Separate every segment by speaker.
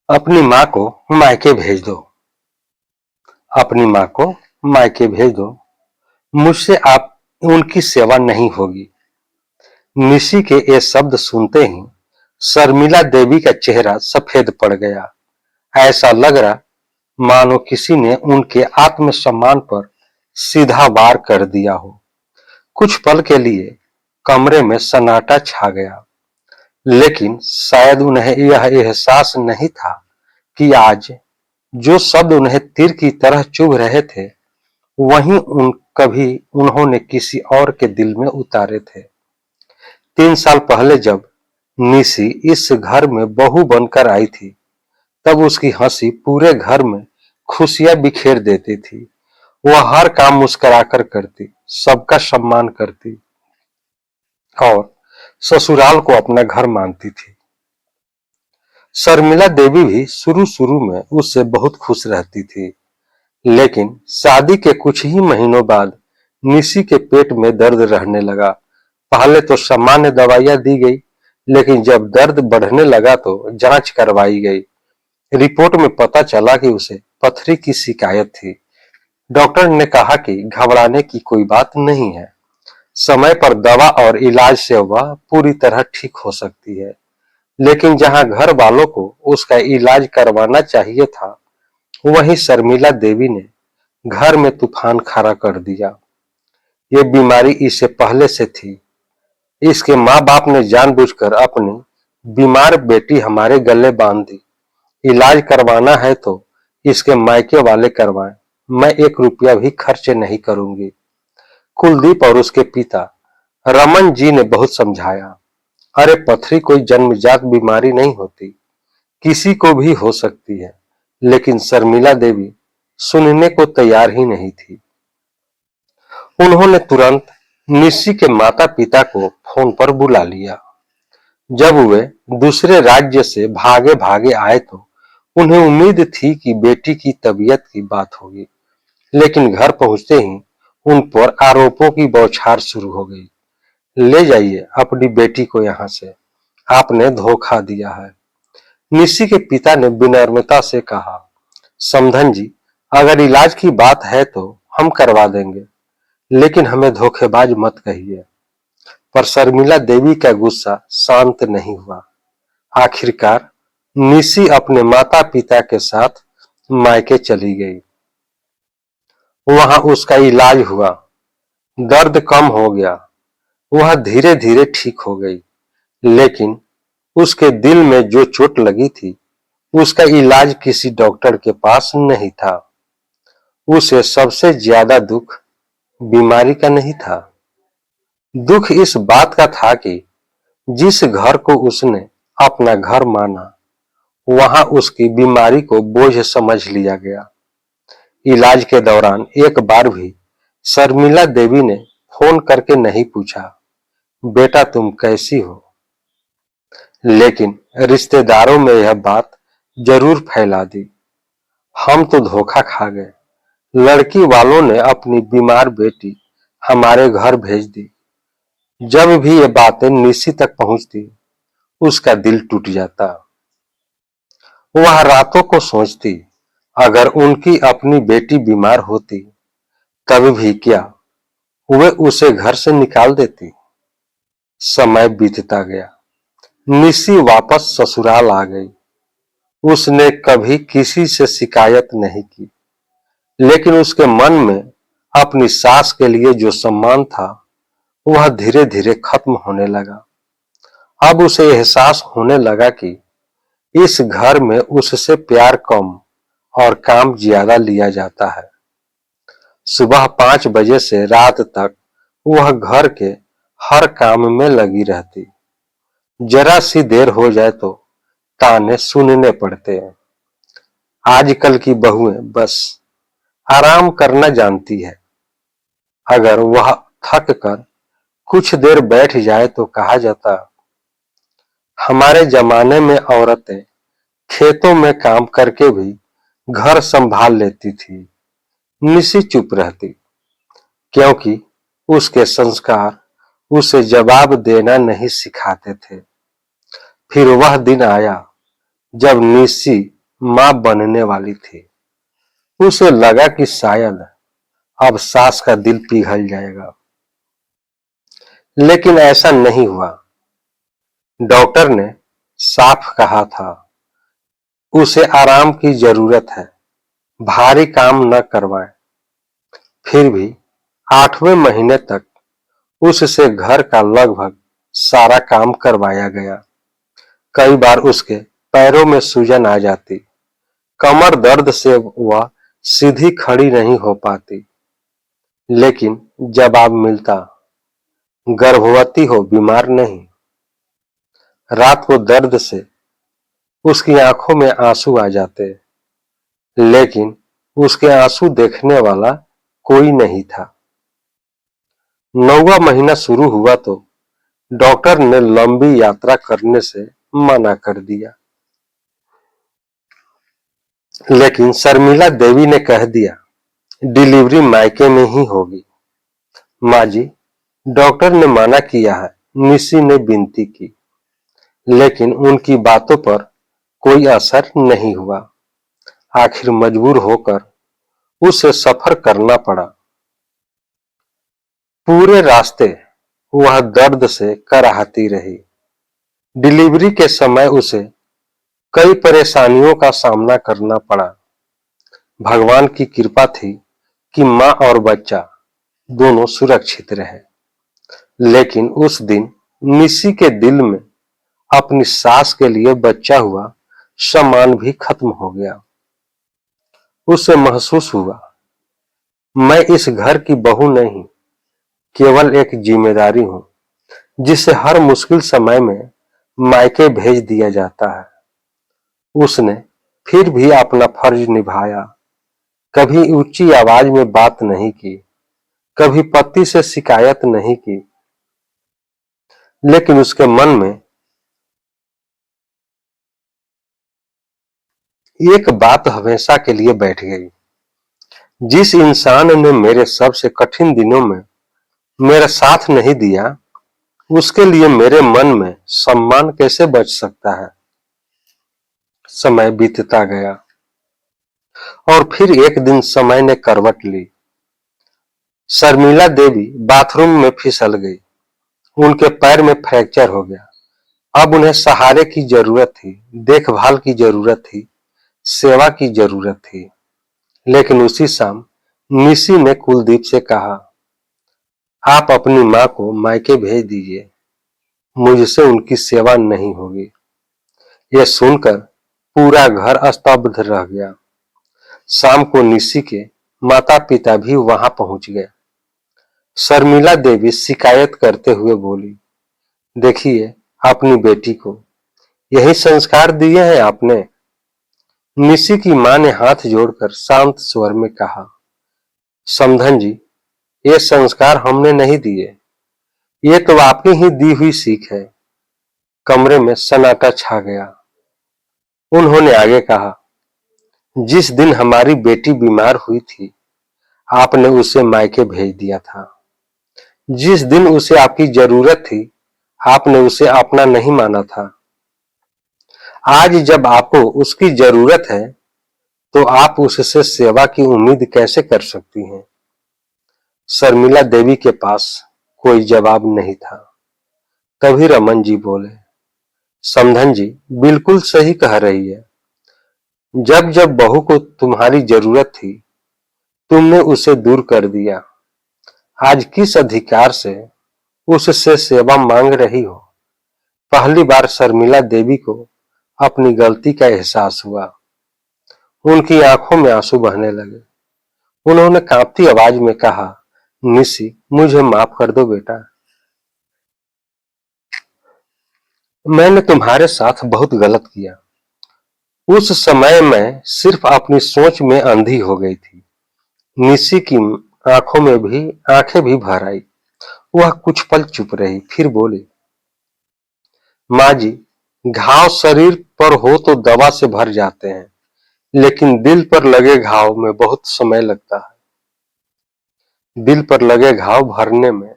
Speaker 1: अपनी माँ को मायके भेज दो। अपनी माँ को मायके भेज दो। मुझसे आप उनकी सेवा नहीं होगी। निशी के ये शब्द सुनते ही शर्मिला देवी का चेहरा सफेद पड़ गया। ऐसा लग रहा मानो किसी ने उनके आत्मसम्मान पर सीधा वार कर दिया हो। कुछ पल के लिए कमरे में सन्नाटा छा गया, लेकिन शायद उन्हें यह एहसास नहीं था कि आज जो शब्द उन्हें तीर की तरह चुभ रहे थे, वहीं कभी उन्होंने किसी और के दिल में उतारे थे। 3 साल पहले जब निशी इस घर में बहू बनकर आई थी, तब उसकी हंसी पूरे घर में खुशियां बिखेर देती थी। वह हर काम मुस्कुराकर करती, सबका सम्मान करती और ससुराल को अपना घर मानती थी। शर्मिला देवी भी शुरू शुरू में उससे बहुत खुश रहती थी, लेकिन शादी के कुछ ही महीनों बाद निशी के पेट में दर्द रहने लगा। पहले तो सामान्य दवाइयां दी गई, लेकिन जब दर्द बढ़ने लगा तो जांच करवाई गई। रिपोर्ट में पता चला कि उसे पथरी की शिकायत थी। डॉक्टर ने कहा कि घबराने की कोई बात नहीं है, समय पर दवा और इलाज से वह पूरी तरह ठीक हो सकती है। लेकिन जहां घर वालों को उसका इलाज करवाना चाहिए था, वहीं शर्मिला देवी ने घर में तूफान खड़ा कर दिया। ये बीमारी इससे पहले से थी। इसके माँ बाप ने जानबूझकर अपनी बीमार बेटी हमारे गले बांध दी। इलाज करवाना है तो इसके मायके वाले करवाएं, मैं 1 रुपया भी खर्च नहीं करूंगी। कुलदीप और उसके पिता रमन जी ने बहुत समझाया। अरे पथरी कोई जन्मजात बीमारी नहीं होती, किसी को भी हो सकती है। लेकिन शर्मिला देवी सुनने को तैयार ही नहीं थी। उन्होंने तुरंत निशी के माता पिता को फोन पर बुला लिया। जब वे दूसरे राज्य से भागे भागे आए तो उन्हें उम्मीद थी कि बेटी की तबीयत की बात होगी, लेकिन घर पहुंचते ही उन पर आरोपों की बौछार शुरू हो गई। ले जाइए अपनी बेटी को यहाँ से, आपने धोखा दिया है। निशी के पिता ने विनम्रता से कहा, समधन जी, अगर इलाज की बात है तो हम करवा देंगे, लेकिन हमें धोखेबाज मत कहिए। पर शर्मिला देवी का गुस्सा शांत नहीं हुआ। आखिरकार निशी अपने माता पिता के साथ मायके चली गई। वहां उसका इलाज हुआ, दर्द कम हो गया, वह धीरे धीरे ठीक हो गई। लेकिन उसके दिल में जो चोट लगी थी, उसका इलाज किसी डॉक्टर के पास नहीं था। उसे सबसे ज्यादा दुख बीमारी का नहीं था, दुख इस बात का था कि जिस घर को उसने अपना घर माना, वहां उसकी बीमारी को बोझ समझ लिया गया। इलाज के दौरान एक बार भी शर्मिला देवी ने फोन करके नहीं पूछा, बेटा तुम कैसी हो। लेकिन रिश्तेदारों में यह बात जरूर फैला दी, हम तो धोखा खा गए। लड़की वालों ने अपनी बीमार बेटी हमारे घर भेज दी। जब भी ये बातें निशी तक पहुंचती, उसका दिल टूट जाता। वह रातों को सोचती, अगर उनकी अपनी बेटी बीमार होती, तब भी क्या वे उसे घर से निकाल देती। समय बीतता गया, निशी वापस ससुराल आ गई। उसने कभी किसी से शिकायत नहीं की, लेकिन उसके मन में अपनी सास के लिए जो सम्मान था, वह धीरे धीरे खत्म होने लगा। अब उसे एहसास होने लगा कि इस घर में उससे प्यार कम और काम ज्यादा लिया जाता है। सुबह 5 बजे से रात तक वह घर के हर काम में लगी रहती। जरा सी देर हो जाए तो ताने सुनने पड़ते हैं। आजकल की बहुएं बस आराम करना जानती है। अगर वह थक कर कुछ देर बैठ जाए तो कहा जाता, हमारे जमाने में औरतें खेतों में काम करके भी घर संभाल लेती थी। निशी चुप रहती, क्योंकि उसके संस्कार उसे जवाब देना नहीं सिखाते थे। फिर वह दिन आया जब निशी मां बनने वाली थी। उसे लगा कि शायद अब सास का दिल पिघल जाएगा, लेकिन ऐसा नहीं हुआ। डॉक्टर ने साफ कहा था, उसे आराम की जरूरत है, भारी काम न करवाएं। फिर भी 8वें महीने तक उससे घर का लगभग सारा काम करवाया गया। कई बार उसके पैरों में सूजन आ जाती, कमर दर्द से वह सीधी खड़ी नहीं हो पाती, लेकिन जवाब मिलता, गर्भवती हो, बीमार नहीं। रात को दर्द से उसकी आंखों में आंसू आ जाते, लेकिन उसके आंसू देखने वाला कोई नहीं था। 9वां महीना शुरू हुआ तो डॉक्टर ने लंबी यात्रा करने से मना कर दिया, लेकिन शर्मिला देवी ने कह दिया, डिलीवरी मायके में ही होगी। माँ जी, डॉक्टर ने मना किया है, निशी ने विनती की, लेकिन उनकी बातों पर कोई असर नहीं हुआ। आखिर मजबूर होकर उसे सफर करना पड़ा। पूरे रास्ते वह दर्द से कराहती रही। डिलीवरी के समय उसे कई परेशानियों का सामना करना पड़ा। भगवान की कृपा थी कि मां और बच्चा दोनों सुरक्षित रहे, लेकिन उस दिन निशी के दिल में अपनी सास के लिए बच्चा हुआ सम्मान भी खत्म हो गया। उसे महसूस हुआ, मैं इस घर की बहू नहीं, केवल एक जिम्मेदारी हूं, जिसे हर मुश्किल समय में मायके भेज दिया जाता है। उसने फिर भी अपना फर्ज निभाया, कभी ऊंची आवाज में बात नहीं की, कभी पति से शिकायत नहीं की, लेकिन उसके मन में एक बात हमेशा के लिए बैठ गई, जिस इंसान ने मेरे सबसे कठिन दिनों में मेरा साथ नहीं दिया, उसके लिए मेरे मन में सम्मान कैसे बच सकता है। समय बीतता गया और फिर एक दिन समय ने करवट ली। शर्मिला देवी बाथरूम में फिसल गई, उनके पैर में फ्रैक्चर हो गया। अब उन्हें सहारे की जरूरत थी, देखभाल की जरूरत थी, सेवा की जरूरत थी। लेकिन उसी शाम निशी ने कुलदीप से कहा, आप अपनी मां को मायके भेज दीजिए, मुझसे उनकी सेवा नहीं होगी। यह सुनकर पूरा घर स्तब्ध रह गया। शाम को निशी के माता पिता भी वहां पहुंच गए। शर्मिला देवी शिकायत करते हुए बोली, देखिए, अपनी बेटी को यही संस्कार दिए हैं आपने। निशी की मां ने हाथ जोड़कर शांत स्वर में कहा, समधन जी, ये संस्कार हमने नहीं दिए, ये तो आपकी ही दी हुई सीख है। कमरे में सन्नाटा छा गया। उन्होंने आगे कहा, जिस दिन हमारी बेटी बीमार हुई थी, आपने उसे मायके भेज दिया था। जिस दिन उसे आपकी जरूरत थी, आपने उसे अपना नहीं माना था। आज जब आपको उसकी जरूरत है, तो आप उससे सेवा की उम्मीद कैसे कर सकती हैं। शर्मिला देवी के पास कोई जवाब नहीं था। तभी रमन जी बोले, समधन जी बिल्कुल सही कह रही है। जब जब बहू को तुम्हारी जरूरत थी, तुमने उसे दूर कर दिया। आज किस अधिकार से उससे सेवा मांग रही हो। पहली बार शर्मिला देवी को अपनी गलती का एहसास हुआ। उनकी आंखों में आंसू बहने लगे। उन्होंने कांपती आवाज में कहा, निशी, मुझे माफ कर दो बेटा। मैंने तुम्हारे साथ बहुत गलत किया। उस समय मैं सिर्फ अपनी सोच में अंधी हो गई थी। निशी की आंखें भी भर आई। वह कुछ पल चुप रही, फिर बोली, माँ जी, घाव शरीर पर हो तो दवा से भर जाते हैं, लेकिन दिल पर लगे घाव में बहुत समय लगता है। दिल पर लगे घाव भरने में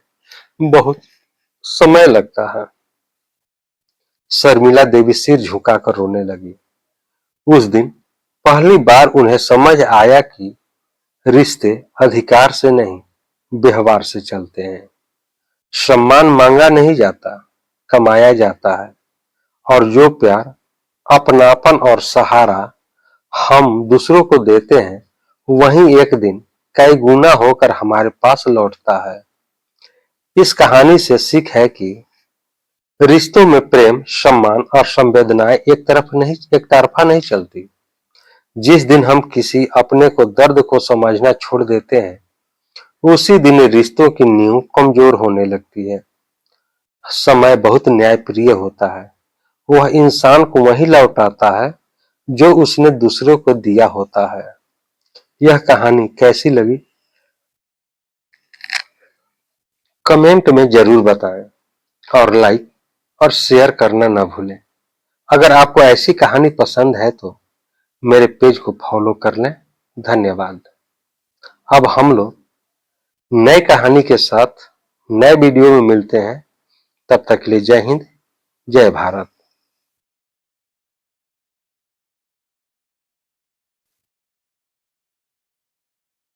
Speaker 1: बहुत समय लगता है। शर्मिला देवी सिर झुकाकर रोने लगी। उस दिन पहली बार उन्हें समझ आया कि रिश्ते अधिकार से नहीं, व्यवहार से चलते हैं। सम्मान मांगा नहीं जाता, कमाया जाता है। और जो प्यार, अपनापन और सहारा हम दूसरों को देते हैं, वही एक दिन कई गुना होकर हमारे पास लौटता है। इस कहानी से सीख है कि रिश्तों में प्रेम, सम्मान और संवेदनाएं एक तरफा नहीं चलती। जिस दिन हम किसी अपने को दर्द को समझना छोड़ देते हैं, उसी दिन रिश्तों की नींव कमजोर होने लगती है। समय बहुत न्यायप्रिय होता है। वह इंसान को वही लौटाता है जो उसने दूसरों को दिया होता है। यह कहानी कैसी लगी, कमेंट में जरूर बताएं और लाइक और शेयर करना ना भूलें। अगर आपको ऐसी कहानी पसंद है तो मेरे पेज को फॉलो कर लें। धन्यवाद। अब हम लोग नए कहानी के साथ नए वीडियो में मिलते हैं। तब तक के लिए जय हिंद, जय भारत।